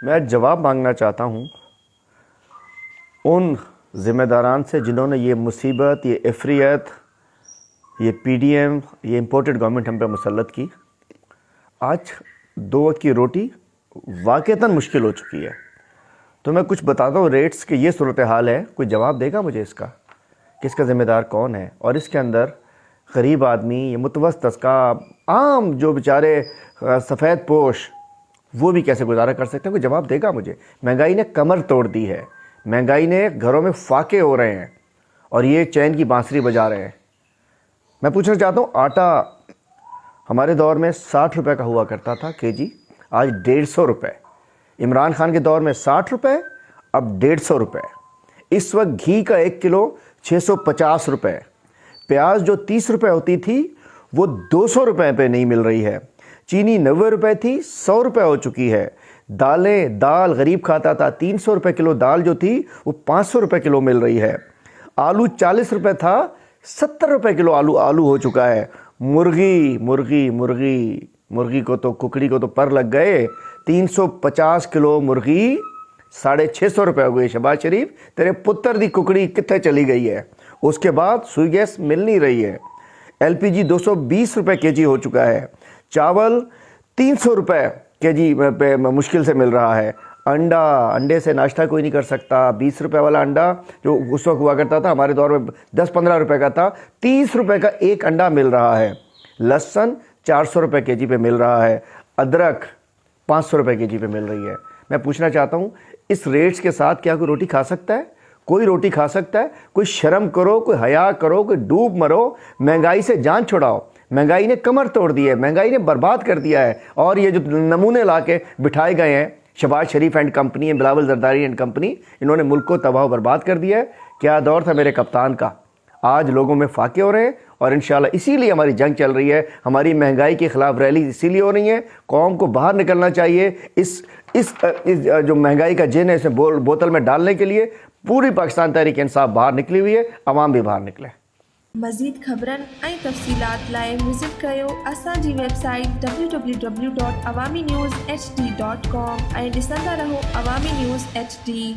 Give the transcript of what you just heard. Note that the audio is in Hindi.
मैं जवाब मांगना चाहता हूँ उन ज़िम्मेदारान से जिन्होंने ये मुसीबत, ये इफ़रियत, ये पीडीएम, ये इम्पोर्टेड गवर्नमेंट हम पे मुसल्लत की। आज 2 वक्त की रोटी वाक़तन मुश्किल हो चुकी है। तो मैं कुछ बताता हूँ रेट्स की ये सूरत हाल है। कोई जवाब देगा मुझे इसका कि इसका ज़िम्मेदार कौन है? और इसके अंदर गरीब आदमी, ये मुतवस्सित तबका, आम जो बेचारे सफ़ेद पोश, वो भी कैसे गुजारा कर सकते हैं? कोई जवाब देगा मुझे? महंगाई ने कमर तोड़ दी है। महंगाई ने घरों में फाके हो रहे हैं और ये चैन की बांसुरी बजा रहे हैं। मैं पूछना चाहता हूँ, आटा हमारे दौर में 60 रुपये का हुआ करता था केजी, आज 150 रुपये। इमरान खान के दौर में 60 रुपये, अब 150 रुपये। इस वक्त घी का 1 किलो 650 रुपये। प्याज जो 30 रुपये होती थी वो 200 रुपये पे नहीं मिल रही है। चीनी 90 रुपये थी, 100 रुपये हो चुकी है। दाल गरीब खाता था, 300 रुपये किलो दाल जो थी वो 500 रुपये किलो मिल रही है। आलू 40 रुपये था, 70 रुपये किलो आलू हो चुका है। मुर्गी को तो, कुकड़ी को तो पर लग गए। 350 किलो मुर्गी 650 रुपये हो गई। शहबाज शरीफ, तेरे पुत्र दी कुकड़ी कितने चली गई है? उसके बाद सुई गैस मिल नहीं रही है। LPG 220 रुपये केजी हो चुका है। चावल 300 रुपये केजी पे मुश्किल से मिल रहा है। अंडे से नाश्ता कोई नहीं कर सकता। 20 रुपये वाला अंडा जो उस वक्त हुआ करता था, हमारे दौर में 10-15 रुपये का था, 30 रुपये का एक अंडा मिल रहा है। लहसुन 400 रुपये केजी पे मिल रहा है। अदरक 500 रुपये केजी पे मिल रही है। मैं पूछना चाहता हूँ, इस रेट्स के साथ क्या कोई रोटी खा सकता है? कोई रोटी खा सकता है? कोई शर्म करो, कोई हया करो, कोई डूब मरो। महंगाई से जान छुड़ाओ। महंगाई ने कमर तोड़ दी है, महंगाई ने बर्बाद कर दिया है। और ये जो नमूने ला के बिठाए गए हैं, Shahbaz Sharif and company, Bilawal Zardari and company, इन्होंने मुल्क को तबाह बर्बाद कर दिया है। क्या दौर था मेरे कप्तान का। आज लोगों में फाके हो रहे हैं और इंशाल्लाह इसीलिए हमारी जंग चल रही है। हमारी महंगाई के खिलाफ रैली इसीलिए हो रही है। कौम को बाहर निकलना चाहिए इस जो महंगाई का जिन है, इसे बोतल में डालने के लिए पूरी पाकिस्तान तहरीक इंसाफ बाहर निकली हुई है। अवाम भी बाहर निकले। मज़ीद ख़बरनि ऐं तफ़सीलात लाइ विज़िट कयो असांजी वेबसाइट www.awamiNewsHD.com ऐं ॾिसंदा रहो अवामी न्यूज़ HD।